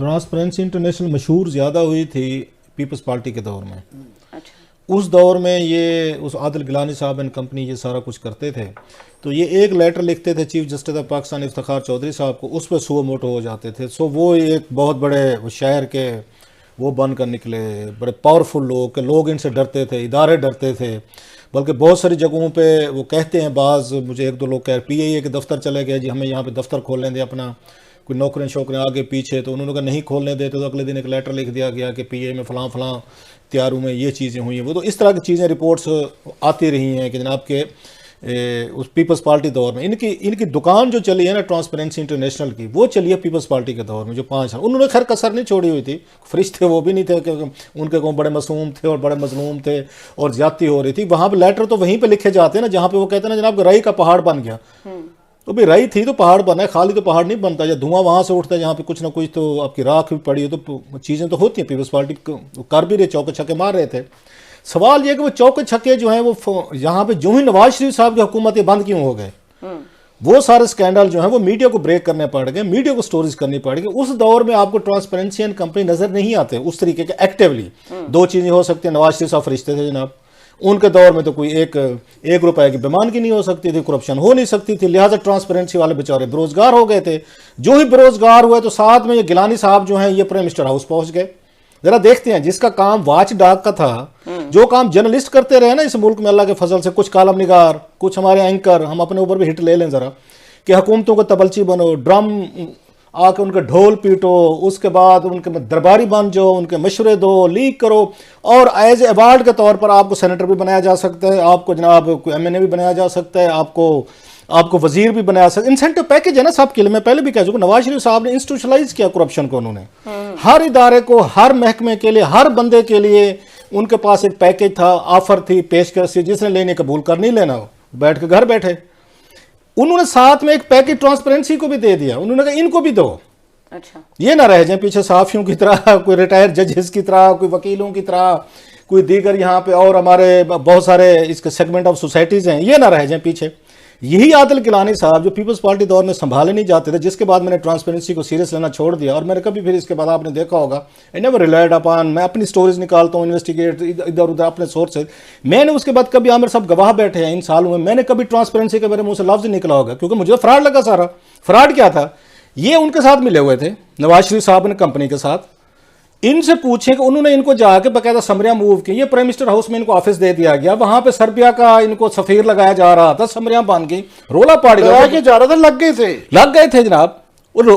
Transparency international मशहूर ज़्यादा हुई थी पीपल्स पार्टी के दौर में। अच्छा। उस दौर में ये उस आदिल गिलानी साहब एंड कंपनी ये सारा कुछ करते थे, तो ये एक लेटर लिखते थे chief justice of Pakistan Iftikhar Chaudhry साहब को, उस पर सुओ मोटो हो जाते थे। सो वो एक बहुत बड़े शहर के वो बन कर निकले, बड़े पावरफुल लोग के लोग इनसे डरते थे, इदारे डरते थे। बल्कि बहुत सारी जगहों पे वो कहते हैं, बाज़ मुझे एक दो लोग कह PIA के दफ्तर चले गए जी हमें यहाँ पे दफ्तर खोलने दे अपना, कोई नौकरें शौकरें आगे पीछे, तो उन्होंने कहा नहीं खोलने देते, तो अगले दिन एक लेटर लिख दिया गया कि PIA में फ़लाँ फ़लाँ त्यारों में ये चीज़ें हुई हैं। वो तो इस तरह की चीज़ें रिपोर्ट्स आती रही हैं कि जनाब के उस पीपल्स पार्टी दौर में इनकी दुकान जो चली है ना ट्रांसपेरेंसी इंटरनेशनल की, वो चली है पीपल्स पार्टी के दौर में जो 5 साल। उन्होंने खैर कसर नहीं छोड़ी हुई थी, फरिश्ते वो भी नहीं थे कि उनके को बड़े मासूम थे और बड़े मजलूम थे और ज्यादती हो रही थी। वहाँ पे लेटर तो वहीं पे लिखे जाते हैं ना जहाँ पे वो कहते हैं ना जनाब राई का पहाड़ बन गया, तो भाई राई थी तो पहाड़ बना है, खाली तो पहाड़ नहीं बनता। या धुआं वहाँ से उठता है जहाँ पे कुछ ना कुछ तो आपकी राख भी पड़ी है, तो चीज़ें तो होती हैं। पीपल्स पार्टी कर भी रहे, चौके छक्के मार रहे थे। सवाल ये कि वो चौके छक्के जो हैं वो यहाँ पे जो ही नवाज शरीफ साहब की हुकूमत ये बंद क्यों हो गए, वो सारे स्कैंडल जो हैं वो मीडिया को ब्रेक करने पड़ गए, मीडिया को स्टोरीज करनी पड़ गई। उस दौर में आपको ट्रांसपेरेंसी एंड कंपनी नजर नहीं आते उस तरीके के एक्टिवली। दो चीज़ें हो सकती हैं, नवाज शरीफ साहब फरिश्ते थे जनाब, उनके दौर में तो कोई एक रुपए की बेईमानगी नहीं हो सकती थी, करप्शन हो नहीं सकती थी, लिहाजा ट्रांसपेरेंसी वाले बेचारे बेरोजगार हो गए थे। जो ही बेरोजगार हुए तो साथ में ये गिलानी साहब जो हैं ये प्राइम मिनिस्टर हाउस पहुंच गए। जरा देखते हैं, जिसका काम वाच डाक का था, जो काम जर्नलिस्ट करते रहे ना इस मुल्क में अल्लाह के फजल से, कुछ कालम निगार, कुछ हमारे एंकर, हम अपने ऊपर भी हिट ले लें जरा, कि हुकूमतों को तबलची बनो, ड्रम आके उनके ढोल पीटो, उसके बाद उनके दरबारी बन जाओ, उनके मशवरे दो, लीक करो, और एज अवार्ड के तौर पर आपको सेनेटर भी बनाया जा सकता है, आपको जनाब MNA भी बनाया जा सकता है, आपको वजीर भी बनाया सकता है। इंसेंटिव पैकेज है ना सबके लिए। मैं पहले भी कह चुका, नवाज शरीफ साहब ने इंस्टीट्यूशनलाइज किया करप्शन को। उन्होंने हर इदारे को, हर महकमे के लिए, हर बंदे के लिए उनके पास एक पैकेज था, ऑफर थी, पेशकश थी, जिसने लेने कबूल कर नहीं लेना हो बैठ के घर बैठे। उन्होंने साथ में एक पैकेज ट्रांसपेरेंसी को भी दे दिया, उन्होंने कहा इनको भी दो। अच्छा, ये ना रह जाए पीछे सहाफियों की तरह, कोई रिटायर्ड जजेस की तरह, कोई वकीलों की तरह, कोई दीगर यहाँ पे और हमारे बहुत सारे इसके सेगमेंट ऑफ सोसाइटीज हैं, ये ना रह जाए पीछे। यही आदिल गिलानी साहब जो पीपल्स पार्टी दौर में संभाले नहीं जाते थे, जिसके बाद मैंने ट्रांसपेरेंसी को सीरियस लेना छोड़ दिया, और मैंने कभी फिर इसके बाद आपने देखा होगा आई नेवर रिलायड अपॉन, मैं अपनी स्टोरीज निकालता हूँ, इन्वेस्टिगेट इधर उधर अपने सोर्स से। मैंने उसके बाद कभी आमिर साहब गवाह बैठे हैं इन सालों में, मैंने कभी ट्रांसपेरेंसी के मेरे मुंह से लफ्ज निकला होगा, क्योंकि मुझे फ्रॉड लगा सारा। फ्रॉड क्या था, ये उनके साथ मिले हुए थे नवाज शरीफ साहब ने कंपनी के साथ। इनसे पूछे कि उन्होंने इनको जाके बकायदा समरिया मूव की, ये प्राइम मिनिस्टर हाउस में इनको ऑफिस दे दिया गया, वहां पे सर्बिया का इनको सफीर लगाया जा रहा था, समरिया बन गई, रोला पड़ गया के जा रहा था, लग गए थे जनाब। और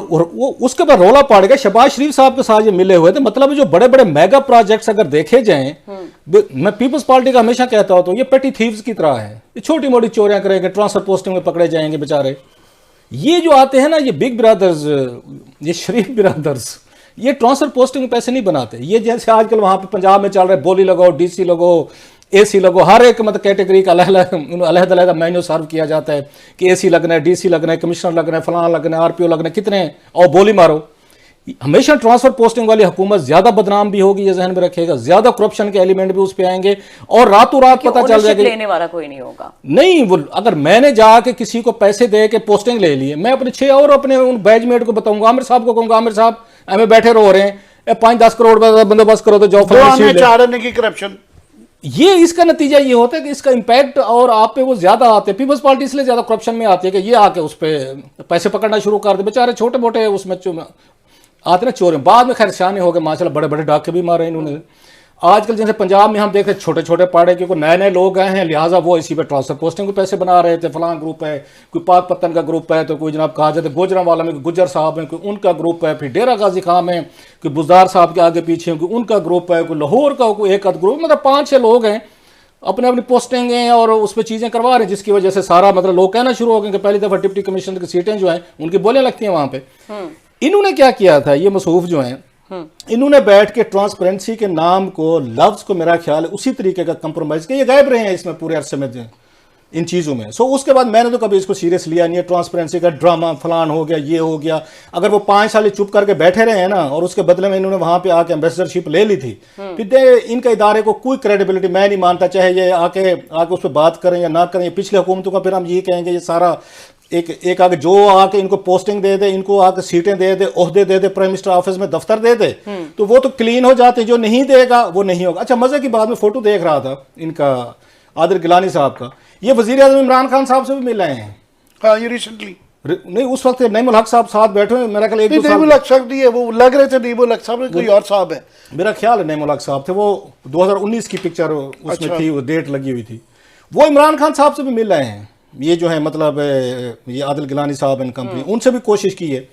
उसके बाद रोला पड़ गया। शहबाज शरीफ साहब के साथ ये मिले हुए थे। मतलब जो बड़े बड़े मेगा प्रोजेक्ट्स अगर देखे जाएं, मैं पीपल्स पार्टी का हमेशा कहता हूं, तो ये पेटी थीव्स की तरह है, ये छोटी मोटी चोरियां करेंगे, ट्रांसफर पोस्टिंग में पकड़े जाएंगे बेचारे। ये जो आते हैं ना, ये बिग ब्रदर्स, ये शरीफ ब्रदर्स, ये ट्रांसफर पोस्टिंग में पैसे नहीं बनाते। ये जैसे आजकल वहां पे पंजाब में चल रहा है, बोली लगो, DC लगो, AC लगो, हर एक मतलब कैटेगरी का अलग-अलग मेन्यू सर्व किया जाता है कि AC लगना है, DC लगना है, कमिश्नर लगना है, फलां लगना है, RPO लगना है, कितने, और बोली मारो। हमेशा ट्रांसफर पोस्टिंग वाली हुकूमत ज्यादा बदनाम भी होगी, ये जहन में रखेगा, ज्यादा करप्शन के एलिमेंट भी उस पे आएंगे, और रातों रात पता चल जाएगा लेने वाला कोई नहीं होगा। नहीं, वो अगर मैंने जाके किसी को पैसे दे के पोस्टिंग ले लिए, मैं अपने 6 और अपने उन बैचमेट को बताऊंगा, आमिर साहब को कहूंगा, आमिर साहब हमें बैठे रो रहे हैं, 5-10 करोड़ बंदोबस्त करो तो जॉब की करप्शन। ये इसका नतीजा ये होता है कि इसका इंपैक्ट और आप पे वो ज्यादा आते हैं। पीपल्स पार्टी इसलिए ज्यादा करप्शन में आती है कि ये आके उस पर पैसे पकड़ना शुरू कर दे, बेचारे छोटे मोटे उसमें आते ना चोर। बाद में खैर शान हो गए माशाल्लाह, बड़े बड़े डाके भी मारे इन्होंने। आजकल जैसे पंजाब में हम देख रहे छोटे छोटे पाड़े, क्योंकि नए नए लोग आए हैं, लिहाजा वो इसी पे ट्रांसफर पोस्टिंग के पैसे बना रहे थे। फलां ग्रुप है, कोई पाक पत्तन का ग्रुप है, तो कोई जनाब कहा जाता है गुजरांवाला में गुज्जर साहब हैं, कोई उनका ग्रुप है, फिर डेरा गाजी खां में कोई बुजदार साहब के आगे पीछे कोई उनका ग्रुप है, कोई लाहौर का कोई एक ग्रुप, मतलब 5-6 लोग हैं, अपने अपनी पोस्टिंग हैं और उस पर चीज़ें करवा रहे हैं, जिसकी वजह से सारा मतलब लोग कहना शुरू हो गए कि पहली दफ़ा डिप्टी कमिश्नर की सीटें जो हैं उनकी बोलियां लगती हैं वहाँ पे। इन्होंने क्या किया था, ये मसूफ जो हैं, इन्होंने बैठ के ट्रांसपेरेंसी के नाम को, लफ्ज को, मेरा ख्याल है उसी तरीके का कंप्रोमाइज किया। ये गायब रहे हैं इसमें पूरे अरसे में इन चीज़ों में। सो उसके बाद मैंने तो कभी इसको सीरियस लिया नहीं है। ट्रांसपेरेंसी का ड्रामा फलान हो गया, ये हो गया। अगर वो 5 साल चुप करके बैठे रहे हैं ना, और उसके बदले में इन्होंने वहां पे आके एम्बेसडरशिप ले ली थी, फिर इनका इदारे को कोई क्रेडिबिलिटी मैं नहीं मानता, चाहे ये आके उस पर बात करें या ना करें। पिछले हुकूमतों का फिर हम यही कहेंगे ये सारा ایک آگے جو آ کے ان کو پوسٹنگ دے دے، ان کو آ کے سیٹیں دے دے، عہدے دے دے، پرائم منسٹر آفس میں دفتر دے دے، تو وہ تو کلین ہو جاتے ہیں. جو نہیں دے گا وہ نہیں ہوگا. اچھا مزے کی بات میں فوٹو دیکھ رہا تھا ان کا عادل گیلانی صاحب کا، یہ وزیر اعظم عمران خان صاحب سے بھی مل رہے ہیں. ہاں یہ ریسنٹلی نہیں اس وقت نعیم الحق صاحب ساتھ بیٹھے ہوئے، میرا خیال ایک دو نعیم سال، الحق صاحب نہیں ہے، وہ لگ رہے تھے نعیم الحق صاحب نے، کوئی اور صاحب ہے. میرا خیال ہے نعیم الحق صاحب تھے، وہ 2019 کی پکچر اس میں تھی، وہ ڈیٹ لگی ہوئی تھی. وہ عمران خان صاحب سے بھی مل رہے ہیں. یہ جو ہے مطلب یہ عادل گیلانی صاحب اینڈ کمپنی، ان سے بھی کوشش کی ہے.